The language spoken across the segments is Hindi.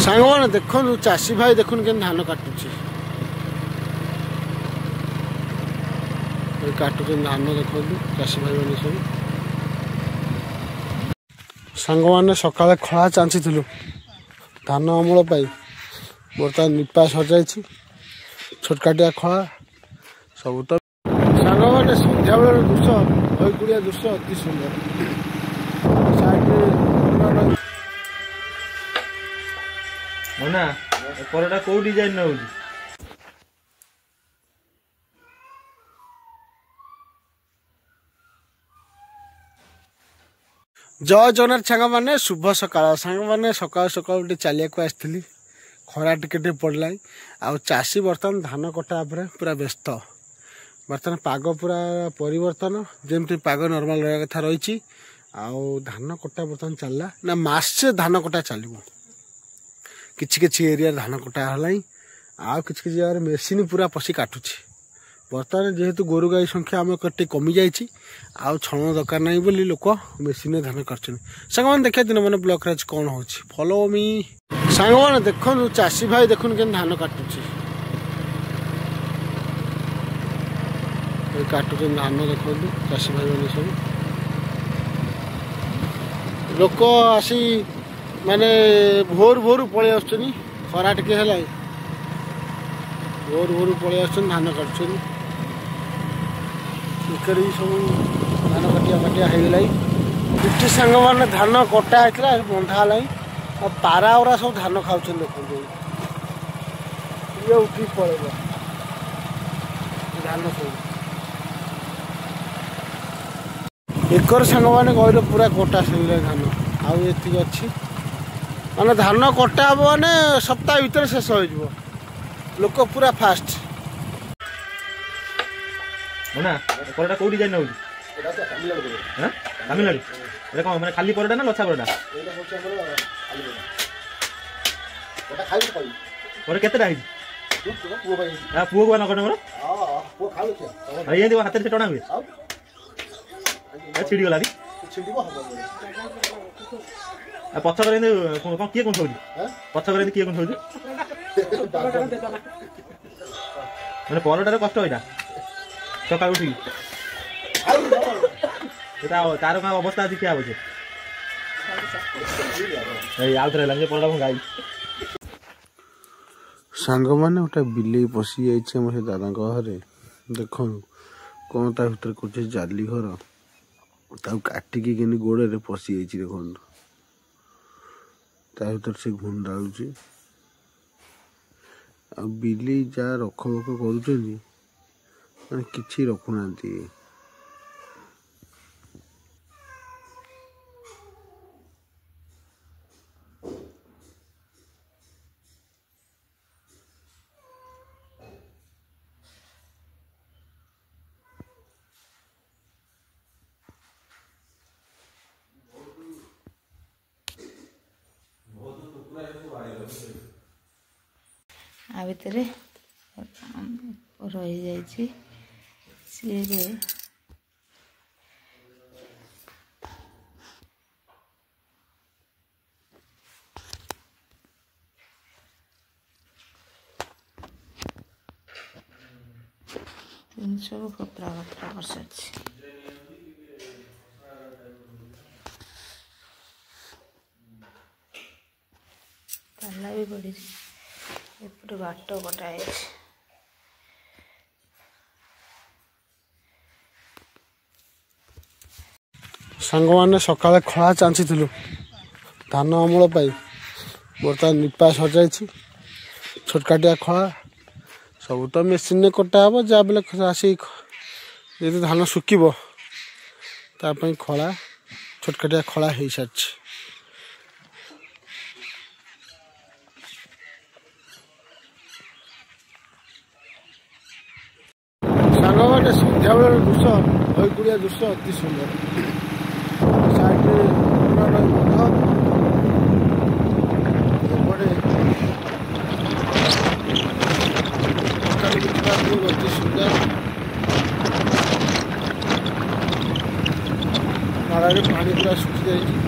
सांगवान देखु चाषी भाई देखुन के धान काटुची काटुचे धान देखु चाषी भाई मैंने सब सांग मैंने सकाଳେ खड़ा चांचीलु धान अमूल बर्तमान निपा सजाई छोटकाटिया खड़ा सब तो सांग मैंने सन्ध्या बेल दृश्य नईकुड़िया दृश्य अति सुंदर ना परटा कौ डिजाइन हो जय जगन्नाथ सांग मैंने शुभ सकाल सांग मैंने सकाल सकाल चलिया आसती खरा टिके पड़ला आउ चाषी बर्तमान धान कटा पूरा व्यस्त बर्तमान पाग पूरा परिवर्तन जमती पाग नॉर्मल रहा कथा रही आउ धान कटा बर्तमान चलला ना मासे धान कटा चलो किछि एरिया धान कटा है आउ किछि जगह मेसीन पूरा पशि काटुची बर्तमान जेहेतु गोरु गाई संख्या आम कटे कमी जाइए आउ छण दरकार नहीं बोली लोक मेसीन धान कर सांग मैंने देखा दिन मैंने ब्लॉक राज कौन हो फॉलो मी सांग मैंने देखु चाषी भाई देखुन के धान काटुची काटुचे धान देखु चाषी भाई मैंने सब लोक आसी माने भोर भोर पलि आस खरा टिके है भोर भोर पलि आस धान काटुन सब धान कटिया कटिया होगला सांग मैंने धान कटा होता बंधा है पारा उरा सब धान खाऊ देखते ये उठी पड़ेगा धान सब एकर सांग मैंने कहले पूरा कटा सर धान आउ ये अच्छी माने धान कटा हम मैंने सप्ताह भर शेष हो लोक पूरा फास्ट ना परटा कौ डिजाइन हो तमिलनाडु ये कौन मैंने खाली परटा ना लच्छा परटा पर केतेटा है पुओ को नगर नंबर ये हाथ से टणा हुए छिड़ी गला पछकर कौन किए कौन सोची पछकर किए कौन सोची मैंने परटार कष्ट होता सका उठी तार क्या अवस्था आज क्या बोझे आउ थे लगे परटा गाई सांग मैंने गोटे बिले पशि जाइए दादा घरे देख कौन ता भर कर जाली घर काटिकी गोड़े पशि जाइए देखो ता भर से घुंडाऊँ आ बिले जहाँ रख बख कर किसी रखुना आ भितर रही जाइए सी तीन सब कपड़ा कपड़ा कर सारी ताला भी पड़ी एपटे बाट कटा है सांग मैंने सकाଳେ खड़ा चांचीलु धान अमूल बर्तमान निपा सजाई छोटकाटिया खड़ा सब तो मेसीन कटा हम जहाँ बेले आसी जो धान सुखब तापाई खड़ा छोटकाटिया खड़ा हो सारी सांग मैंने सन्ध्या बेल दृश्य नईकुड़िया दृश्य अति सुंदर अति सुंदर नाला पानी पूरा सुखी जाए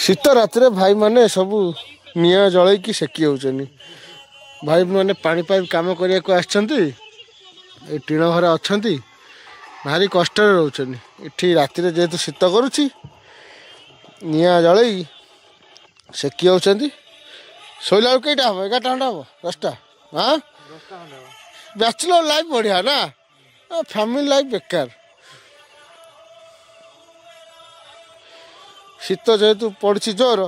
शीत रात भाई माने सबू निआ जलैकी सेकी होचनी भाई माने पानी पाइप काम करने को आछंती टीण घर अच्छा भारी कष्ट रोचनी इठी राति जेहेतु शीत करुच्ची निआ जलई सेकी होचंती शोला कईटा हम 11टा खंडा हम 10टा हाँ बैचलर लाइफ बढ़िया ना फैमिली लाइफ बेकार शीत जेहेतु पड़ी जोर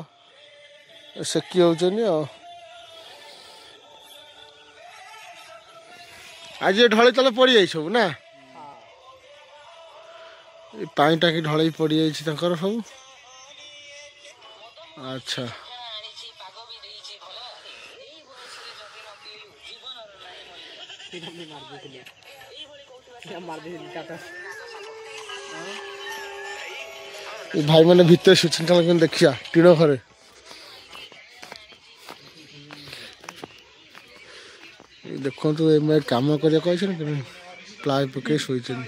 सेकी होचनी आज ढल तले पड़ जाई सब ना पानी टाकी ढल पड़ जाई सब अच्छा भाई मैंने भीतर सुचन देखिया टीण घरे देखो तो कम कर प्लाई पकई शोचन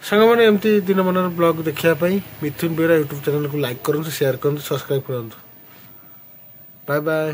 सांग मैंने एमती दिन मन ब्लॉग देखापी मिथुन बेहरा यूट्यूब चैनल को लाइक करूँ शेयर करूँ सब्सक्राइब करूँ बाय बाय।